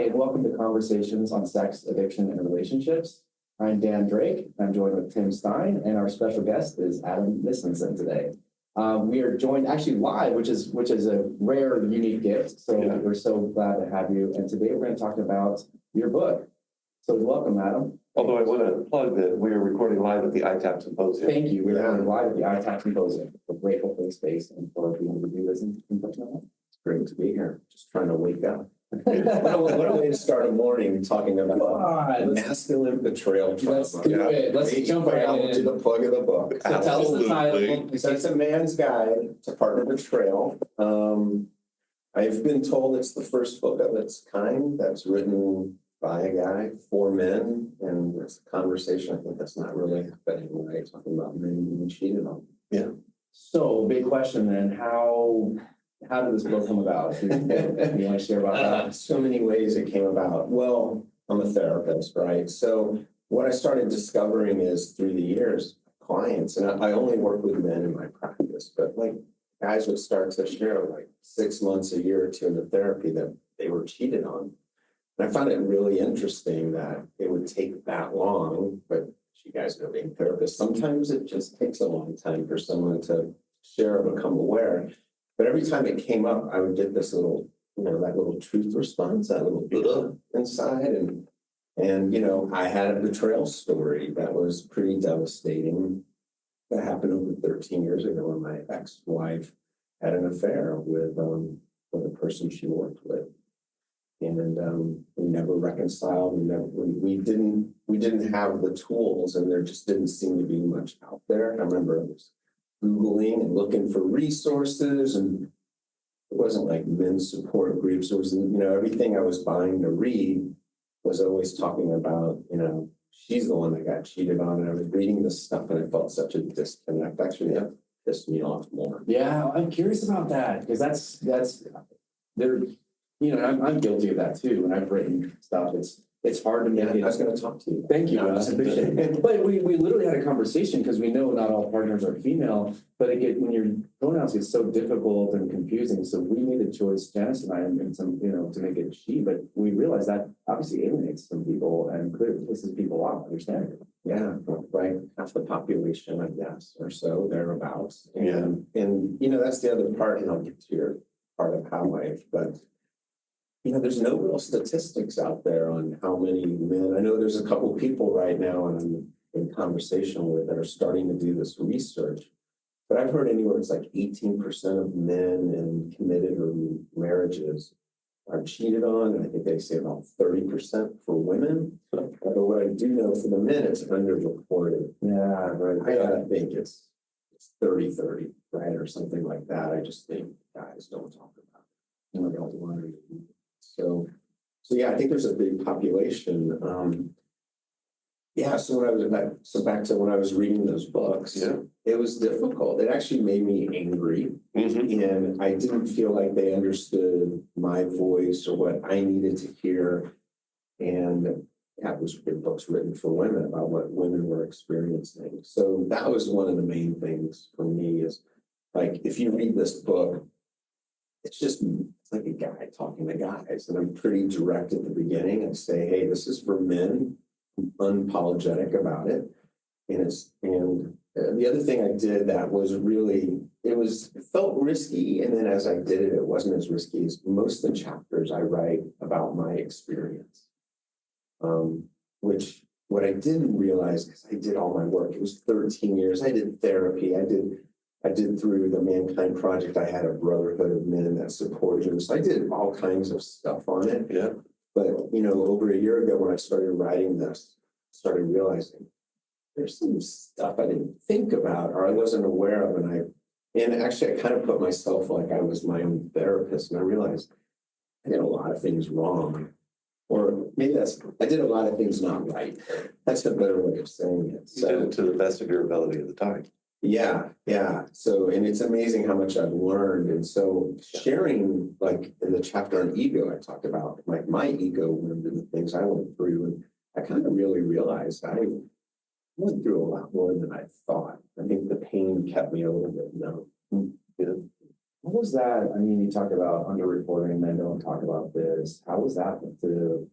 and welcome to Conversations on Sex, Addiction, and Relationships. I'm Dan Drake. I'm joined with Tim Stein, and our special guest is Adam Nisenson today. We are joined actually live, which is a rare, unique gift. So we're so glad to have you. And today we're going to talk about your book. So welcome, Adam. Although I want to plug that we are recording live at the ITAP Symposium. Thank you. We're live at the ITAP Symposium. We're grateful for the space and for being able to do this in person. It's great to be here. Just trying to wake up. What a way to start a morning talking about masculine betrayal trauma. Let's do it. Let's jump right into the plug of the book. So tell us the title. So it's a man's guide to partner betrayal. I've been told it's the first book of its kind that's written by a guy for men, and it's a conversation I think that's not really happening, right? Talking about men being cheated on. Yeah. So big question then, how did this book come about? You want to share about that? So many ways it came about. Well, I'm a therapist, right? So what I started discovering is through the years, clients, and I only work with men in my practice, but like guys would start to share like 6 months, a year or two into therapy that they were cheated on. And I found it really interesting that it would take that long, but you guys know being therapists, sometimes it just takes a long time for someone to share or become aware. But every time it came up, I would get this little, that little truth response, that little inside. And, I had a betrayal story that was pretty devastating. That happened over 13 years ago when my ex-wife had an affair with a person she worked with. And we never reconciled. We didn't have the tools, and there just didn't seem to be much out there. I remember I was Googling and looking for resources, and it wasn't like men's support groups. It was, everything I was buying to read was always talking about, she's the one that got cheated on. And I was reading this stuff and I felt such a disconnect. Actually, that pissed me off more. Yeah, I'm curious about that because that's there. I'm guilty of that too. When I've written stuff, it's hard to make it. I was going to talk to you. Thank you. I appreciate it. But we literally had a conversation because we know not all partners are female, but when your pronouns get so difficult and confusing. So we made a choice, Janice and I, and some, to make it she, but we realized that obviously alienates some people and clearly pisses people off, understandably. Yeah, right. Half the population, I guess, or so, thereabouts. And that's the other part, and I'll get to your part of how but there's no real statistics out there on how many men. I know there's a couple people right now and I'm in conversation with that are starting to do this research, but I've heard anywhere it's like 18% of men in committed or marriages are cheated on. And I think they say about 30% for women. But what I do know for the men, it's underreported. Yeah, right. I gotta think it's 30-30, right? Or something like that. I just think guys don't talk about it. They don't want to. So yeah, I think there's a big population. So back to when I was reading those books, it was difficult. It actually made me angry, and I didn't feel like they understood my voice or what I needed to hear. And that was books written for women about what women were experiencing. So that was one of the main things for me is like, if you read this book, it's like a guy talking to guys, and I'm pretty direct at the beginning and say, hey, this is for men. I'm unapologetic about it. And the other thing I did that was really, it felt risky. And then as I did it, it wasn't as risky as most of the chapters I write about my experience. Which what I didn't realize, because I did all my work, it was 13 years. I did therapy. I did through the Mankind Project, I had a brotherhood of men that supported him. So I did all kinds of stuff on it. Yeah. But, over a year ago when I started writing this, I started realizing there's some stuff I didn't think about or I wasn't aware of. And actually I kind of put myself like I was my own therapist, and I realized I did a lot of things wrong. Or maybe I did a lot of things not right. That's a better way of saying it. So, you did it to the best of your ability at the time. Yeah. So, and it's amazing how much I've learned. And so sharing, like in the chapter on ego, I talked about like my ego and the things I went through. And I kind of really realized I went through a lot more than I thought. I think the pain kept me a little bit numb. Well, was that? I mean, you talk about underreporting, men don't talk about this. How was that to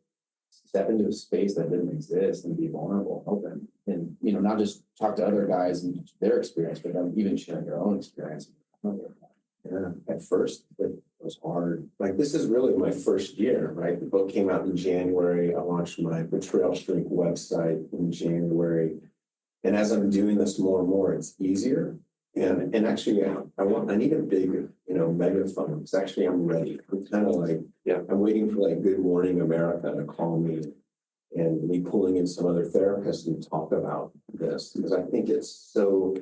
step into a space that didn't exist and be vulnerable, open, and not just talk to other guys and their experience, but then even sharing your own experience. Yeah, at first it was hard. Like, this is really my first year, right? The book came out in January. I launched my Betrayal Shrink website in January. And as I'm doing this more and more, it's easier. And actually, I need a big, megaphone. Because actually, I'm ready. I'm kind of like, I'm waiting for like Good Morning America to call me and me pulling in some other therapists and talk about this. Because I think it's so,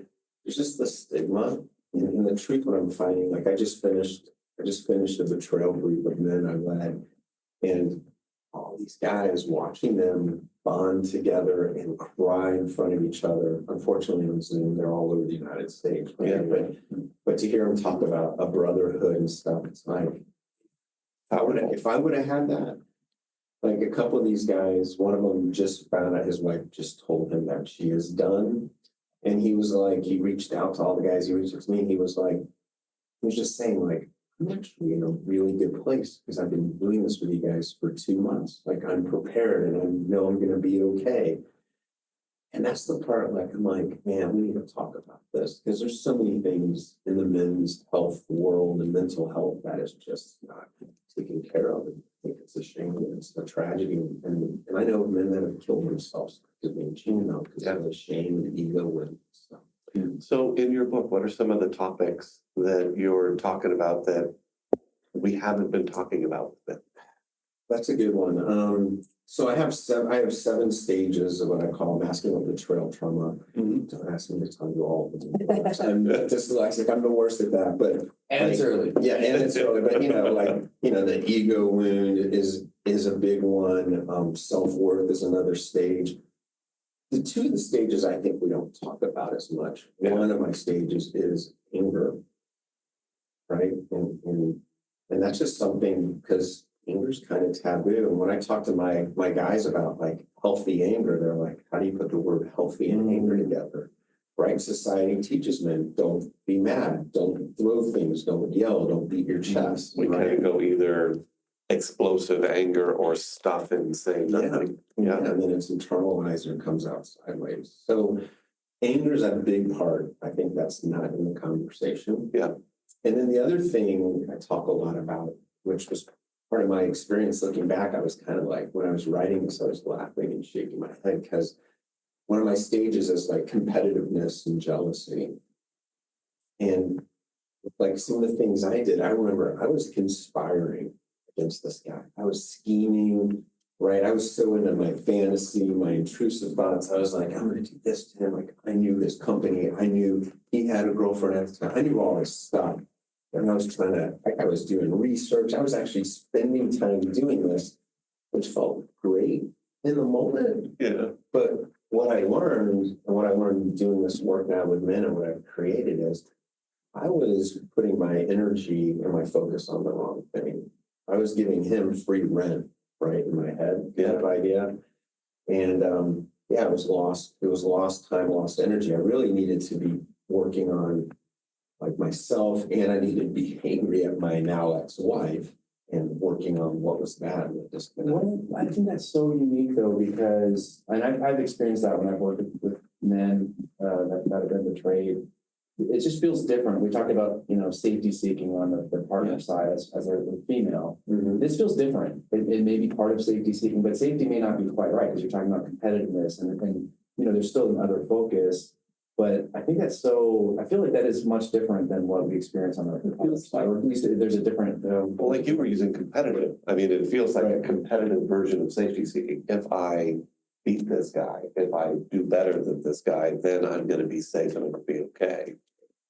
there's just the stigma. And the truth, what I'm finding, like I just finished a betrayal group of men I led, and all these guys, watching them bond together and cry in front of each other. Unfortunately, on Zoom, they're all over the United States. Right? Yeah. But to hear them talk about a brotherhood and stuff, it's like, if I would have had that, like a couple of these guys, one of them just found out his wife just told him that she is done. And he was like, he reached out to all the guys, he reached out to me, and he was just saying, like, I'm actually in a really good place because I've been doing this with you guys for 2 months. Like, I'm prepared and I know I'm going to be okay. And that's the part, like, I'm like, man, we need to talk about this because there's so many things in the men's health world and mental health that is just not taken care of. And I think it's a shame and it's a tragedy. And I know men that have killed themselves because they because of the shame and ego and stuff. So in your book, what are some of the topics that you're talking about that we haven't been talking about? That's a good one. So I have 7 stages of what I call masculine betrayal trauma. Don't ask me to tell you all of them. I'm dyslexic. I'm the worst at that. But And it's early. Yeah, and it's early. But the ego wound is a big one. Self-worth is another stage. The 2 of the stages I think we don't talk about as much. One of my stages is anger, right? And that's just something because anger's kind of taboo. And when I talk to my guys about like healthy anger, they're like, how do you put the word healthy and anger together? Right? Society teaches men, don't be mad, don't throw things, don't yell, don't beat your chest. We right? kind of go either explosive anger or stuff and say nothing. Yeah, and then it's internalized and comes out sideways. So anger is a big part. I think that's not in the conversation. Yeah. And then the other thing I talk a lot about, which was part of my experience looking back, I was kind of like, when I was writing this, I was laughing and shaking my head because one of my stages is like competitiveness and jealousy. And like some of the things I did, I remember I was conspiring against this guy. I was scheming, right? I was so into my fantasy, my intrusive thoughts. I was like, I'm going to do this to him. Like, I knew his company. I knew he had a girlfriend at the time. I knew all this stuff. And I was I was doing research. I was actually spending time doing this, which felt great in the moment. Yeah. But what I learned, and what I learned doing this work now with men and what I've created is I was putting my energy and my focus on the wrong thing. I was giving him free rent, right, in my head, kind of idea. And it was lost. It was lost time, lost energy. I really needed to be working on like myself, and I needed to be angry at my now ex-wife and working on what was bad with this. I think that's so unique though, because, and I've experienced that when I've worked with men that have been betrayed. It just feels different. We talked about, safety seeking on the partner side as a female. Mm-hmm. This feels different. It may be part of safety seeking, but safety may not be quite right because you're talking about competitiveness and there's still another focus. But I think I feel like that is much different than what we experience on the other side, or at least there's a different. Well, like you were using competitive. I mean, it feels like a competitive version of safety seeking. If I beat this guy, if I do better than this guy, then I'm going to be safe and I'm going to be okay.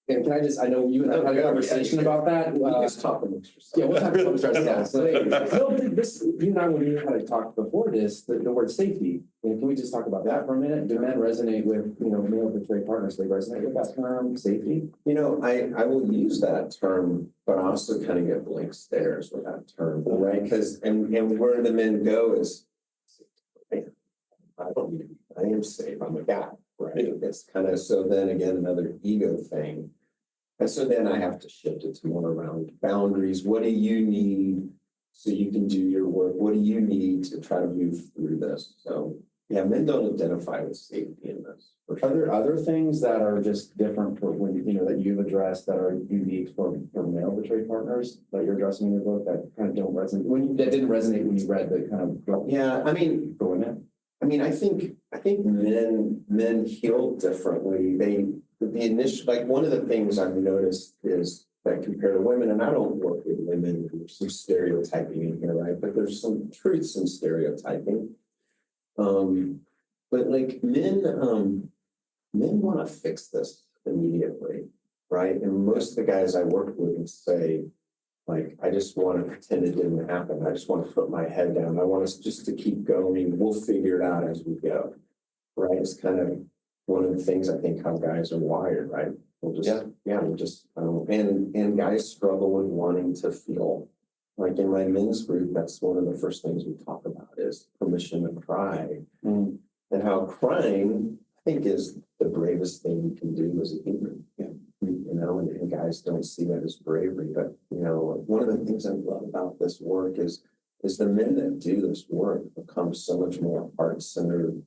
And can I know you and I had a conversation about that. Let's talk about yeah, we'll talk about that later. No, you and I, when we had a talk before this, the word safety. And can we just talk about that for a minute? Do men resonate with, male betrayed partners? They resonate with that term, safety? I will use that term, but I also kind of get blank stares with that term, right? Because, and where the men go is, man, I don't need to be, I am safe. I'm a guy, right? It's kind of, so then again, another ego thing. And so then I have to shift it to more around boundaries. What do you need so you can do your work? What do you need to try to move through this? So yeah, men don't identify with safety in this. For Are sure. there other things that are just different for when, that you've addressed that are unique for male betrayed partners that you're addressing in your book that kind of don't resonate, that didn't resonate when you read the kind of. Yeah, I mean, for women? I think men heal differently. The initial, like one of the things I've noticed is that compared to women, and I don't work with women, there's some stereotyping in here, right? But there's some truths in stereotyping. But like men want to fix this immediately, right? And most of the guys I work with would say, like, I just want to pretend it didn't happen. I just want to put my head down. I want us just to keep going. We'll figure it out as we go, right? It's kind of one of the things I think how guys are wired, right? We'll just, we'll just, and guys struggle with wanting to feel. Like in my men's group, that's one of the first things we talk about is permission to cry. And how crying, I think, is the bravest thing you can do as a human. And guys don't see that as bravery. But, one of the things I love about this work is the men that do this work become so much more heart-centered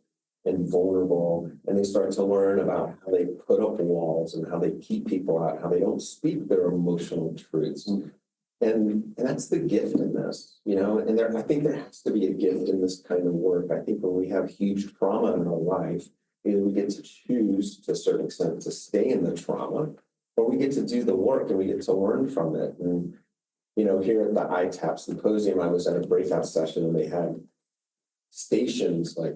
and vulnerable. And they start to learn about how they put up walls and how they keep people out, how they don't speak their emotional truths. And that's the gift in this, and I think there has to be a gift in this kind of work. I think when we have huge trauma in our life, either we get to choose to a certain extent to stay in the trauma, or we get to do the work and we get to learn from it. And, here at the ITAP Symposium, I was at a breakout session and they had stations like,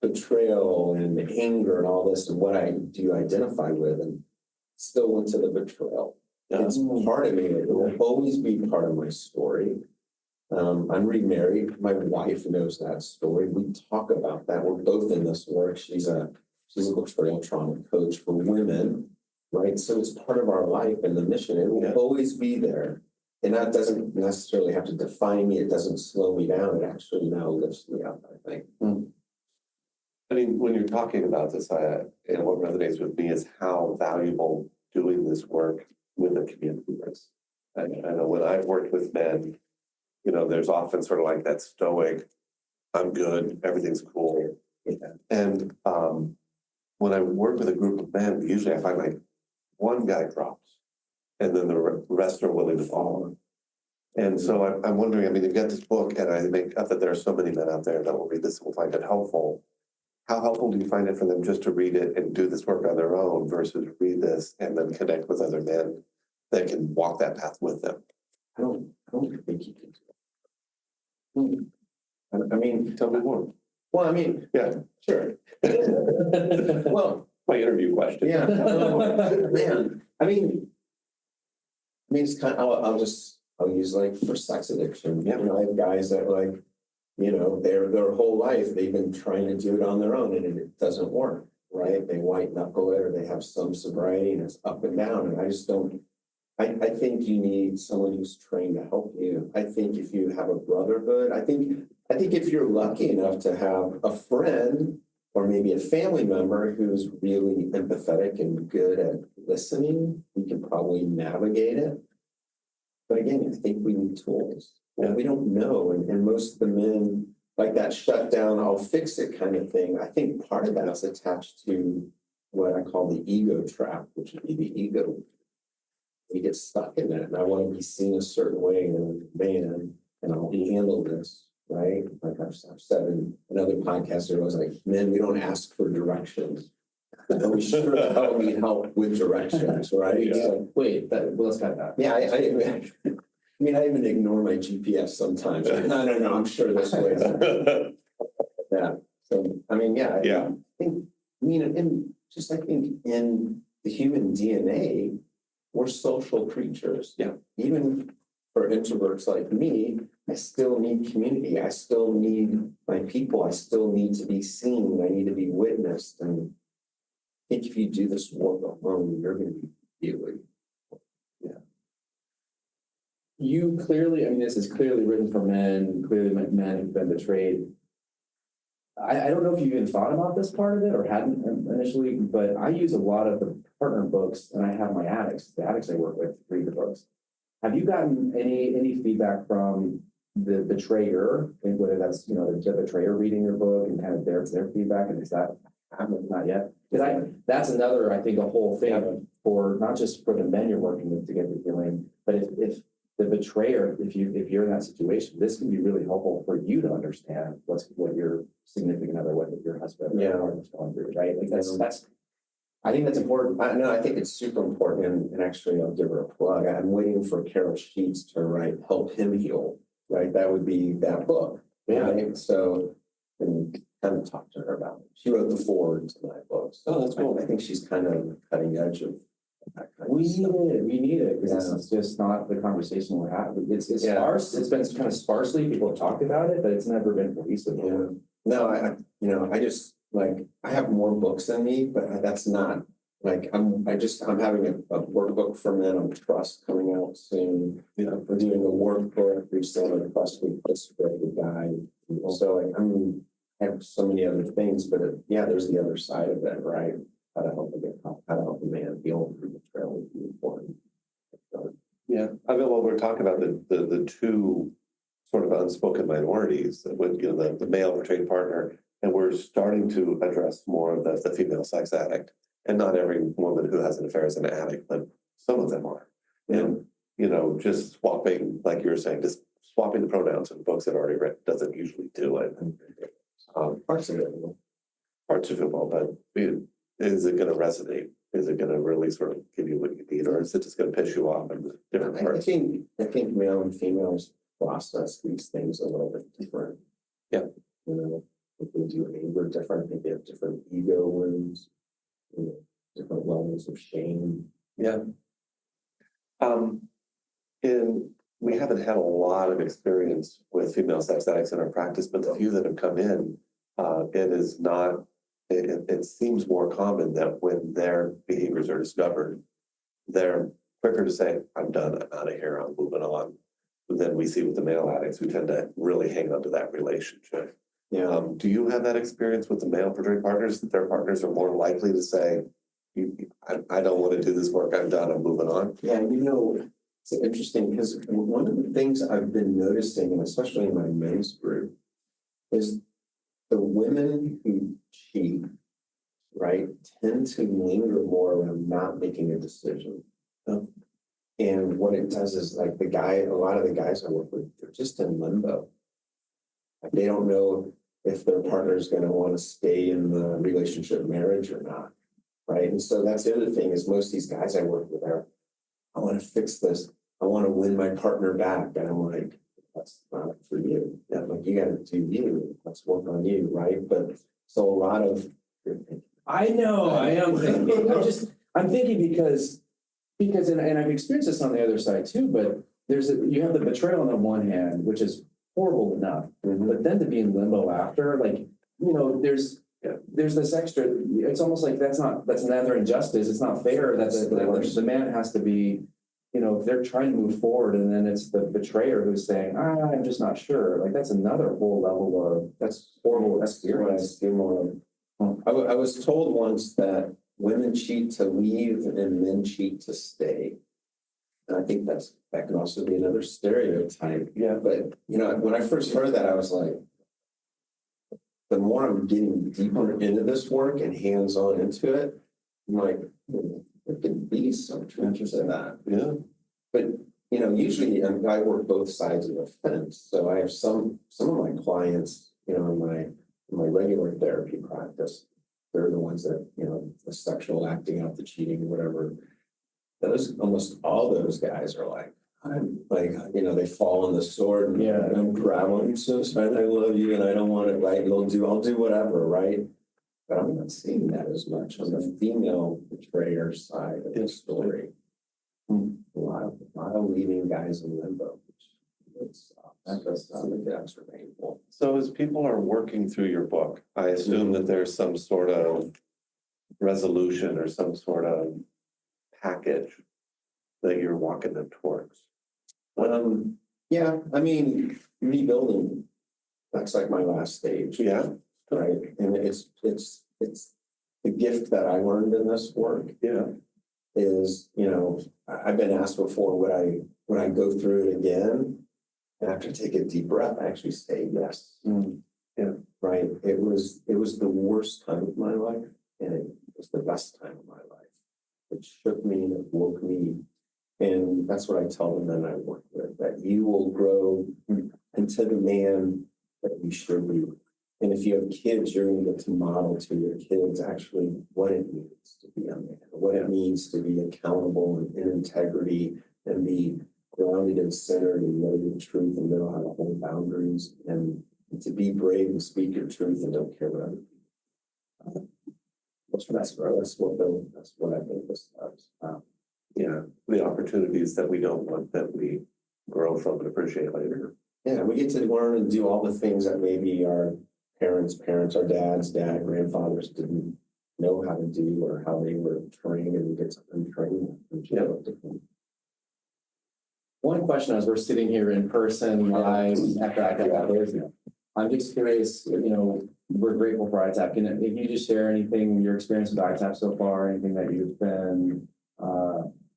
betrayal and anger and all this and what do you identify with, and still went to the betrayal. It's part of me. It will always be part of my story. I'm remarried. My wife knows that story. We talk about that. We're both in this work. She's a betrayal trauma coach for women, right? So it's part of our life and the mission. It will always be there. And that doesn't necessarily have to define me. It doesn't slow me down. It actually now lifts me up, I think. I mean, when you're talking about this, and what resonates with me is how valuable doing this work with the community is. I know when I've worked with men, there's often sort of like that stoic, I'm good, everything's cool. And when I work with a group of men, usually I find like one guy drops and then the rest are willing to follow. And so I'm wondering, you've got this book, and I think that there are so many men out there that will read this and will find it helpful. How helpful do you find it for them just to read it and do this work on their own versus read this and then connect with other men that can walk that path with them? I don't think you can do that. Tell me more. Well, Yeah, sure. Well, my interview question. Yeah, man. It's kind of, I'll use like for sex addiction. I have guys that their whole life they've been trying to do it on their own and it doesn't work, right? They white knuckle it or they have some sobriety and it's up and down. And I just don't, I think you need someone who's trained to help you. I think if you have a brotherhood, I think if you're lucky enough to have a friend or maybe a family member who's really empathetic and good at listening, we can probably navigate it. But again, I think we need tools. And we don't know. And most of the men, like that shutdown, I'll fix it kind of thing, I think part of that is attached to what I call the ego trap, which would be the ego. We get stuck in that. And I want to be seen a certain way and man, and I'll handle this, right? Like I've said in another podcast, there was like, men, we don't ask for directions. But we sure as hell need help with directions, right? Yeah. So, Wait, let's cut that. yeah, I even ignore my GPS sometimes. No, I'm sure this way. Yeah. So, I think, I think in the human DNA, we're social creatures. Yeah. Even for introverts like me, I still need community. I still need my people. I still need to be seen. I need to be witnessed. And I think if you do this work alone, you're going to be feeling. You clearly, this is clearly written for men, clearly men who've been betrayed. I don't know if you even thought about this part of it or hadn't initially, but I use a lot of the partner books and I have my addicts, the addicts I work with read the books. Have you gotten any feedback from the betrayer, and whether that's, the betrayer reading your book and kind of their feedback, and is that happening? Not yet? Because that's another, I think, a whole thing for not just for the men you're working with to get the healing, but if the betrayer, if you're in that situation, this can be really helpful for you to understand what your significant other, what your husband or partner's going through, right? Like that's I think that's important. I think it's super important, and actually, I'll give her a plug. I'm waiting for Carol Sheets to write "Help Him Heal." Right, that would be that book. Yeah. Right? So, and kind of talk to her about it. She wrote the foreword to my book. So that's cool. I think she's kind of cutting edge of that kind we of stuff. need it because it's just not the conversation we're having. It's sparse. It's been kind of sparsely people have talked about it, but it's never been cohesive. Yeah. No, I just like I have more books than me, but that's not like I'm having a workbook for men on trust coming out soon. We're doing a workbook. We're still in a trust week the guide. So like I have so many other things, but there's the other side of it, right? How to help a man heal through the trail would be important. Yeah, I mean, what we're talking about the two sort of unspoken minorities with the male betrayed partner, and we're starting to address more of the female sex addict. And not every woman who has an affair is an addict, but some of them are. And just swapping, like you were saying, just swapping the pronouns in books that are already written doesn't usually do it. Parts of it. Parts of it will, but is it going to resonate? Is it going to really sort of give you what you need, or is it just going to piss you off in the different parts? I think male and females process these things a little bit different. Yeah. If they do anger different, I think they have different ego wounds, different levels of shame. Yeah. And we haven't had a lot of experience with female sex addicts in our practice, but the few that have come in, it is not. It seems more common that when their behaviors are discovered, they're quicker to say, "I'm done. I'm out of here. I'm moving on." But then we see with the male addicts who tend to really hang on to that relationship. Yeah. Do you have that experience with the male betrayed partners, that their partners are more likely to say, I don't want to do this work, I'm done, I'm moving on? Yeah, it's interesting because one of the things I've been noticing, and especially in my men's group, is the women who cheat, right, tend to linger more around not making a decision. And what it does is like a lot of the guys I work with, they're just in limbo. Like they don't know if their partner is going to want to stay in the relationship marriage or not. Right. And so that's the other thing is most of these guys I work with are, I want to fix this. I want to win my partner back. And I'm like, that's not for you. Yeah, like you got to do you. Let's work on you. Right. But so a lot of. I know. I am thinking. I'm thinking because and I've experienced this on the other side too. But you have the betrayal on the one hand, which is horrible enough, but then to be in limbo after, like there's this extra. It's almost like that's another injustice. It's not fair that the man has to be, if they're trying to move forward, and then it's the betrayer who's saying, I'm just not sure. Like that's another whole level of that's horrible experience. I was told once that women cheat to leave and men cheat to stay. And I think that can also be another stereotype. Yeah. But, when I first heard that, I was like, the more I'm getting deeper into this work and hands-on into it, I'm like, there could be some truth to that. Yeah. But, usually I work both sides of the fence. So I have some of my clients, in my regular therapy practice, they're the ones that, the sexual acting out, the cheating, whatever. Almost all those guys are like, they fall on the sword and I'm grabbing, I'm so sorry, I love you and I don't want it, right? I'll do whatever, right? But I'm not seeing that as much on the female betrayer side of the story. A lot of leaving guys in limbo, which that does sound like that's painful. So as people are working through your book, I assume that there's some sort of resolution or some sort of package that you're walking them towards. Yeah, I mean, rebuilding, that's like my last stage. Yeah. Right. And it's the gift that I learned in this work. Yeah. is, I've been asked before, would I go through it again? And after I take a deep breath, I actually say yes. Yeah. Right. It was the worst time of my life, and it was the best time of my life. It shook me and it woke me. And that's what I tell the men I work with, that you will grow into the man that you should be. And if you have kids, you're going to get to model to your kids actually what it means to be a man, what it means to be accountable and in integrity and be grounded and centered and know your truth and know how to hold boundaries and to be brave and speak your truth and don't care what other people. That's what I think this does. Yeah, the opportunities that we don't want that we grow from and appreciate later. Yeah, we get to learn and do all the things that maybe our parents, our grandfathers didn't know how to do or how they were trained, and we get to untrain them. One question as we're sitting here in person live after ITAP hours, I'm just curious, we're grateful for ITAP. Can you just share anything, your experience with ITAP so far, anything that you've been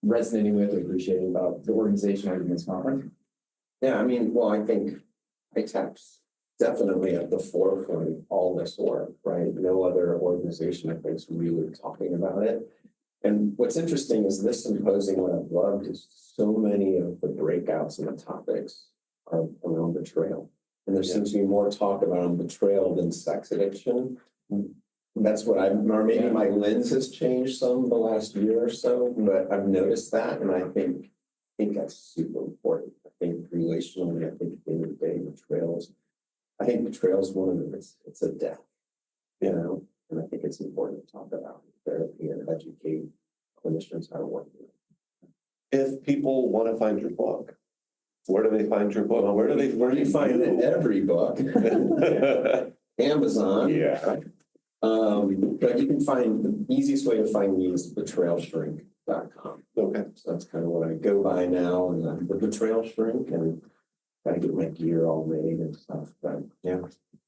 resonating with or appreciating about the organization or this conference? Yeah, I think ITAP's definitely at the forefront of all this work, right? No other organization, I think, is really talking about it. And what's interesting is this symposium, what I've loved is so many of the breakouts and the topics are around betrayal. And there seems to be more talk about betrayal than sex addiction. That's what or maybe my lens has changed some the last year or so, but I've noticed that. And I think that's super important. I think relationally, I think at the end of the day, betrayal is one of them. It's a death, and I think it's important to talk about therapy and educate clinicians how to work with it. If people want to find your book, where do they find your book? Where do you find every book? Amazon. Yeah. But you can find the easiest way to find me is betrayalshrink.com. Okay. So that's kind of what I go by now, and the Betrayal Shrink, and gotta get my gear all made and stuff. But yeah.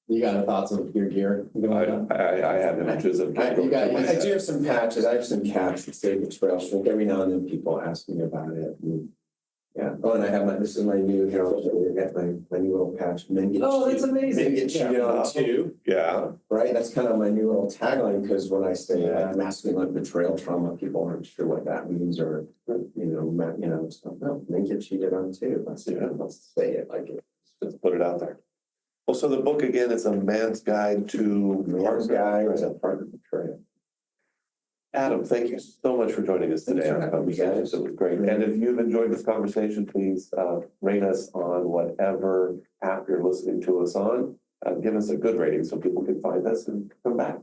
You got any thoughts on your gear? I have images of. I do have some patches. I have some caps that say Betrayal Shrink. Every now and then people ask me about it. And and I have this is my new here. I'll show you. I got my new little patch. Men get that's amazing. Men get cheated on too. Yeah. Right. That's kind of my new little tagline, because when I say masculine betrayal trauma, people aren't sure what that means, or stuff. No, men get cheated on too. Let's say it like it. Let's put it out there. Well, so the book again is A Man's Guide to Partner Betrayal. Adam, thank you so much for joining us today. Thanks for having me, guys. It was great. And if you've enjoyed this conversation, please rate us on whatever app you're listening to us on. Give us a good rating so people can find us and come back.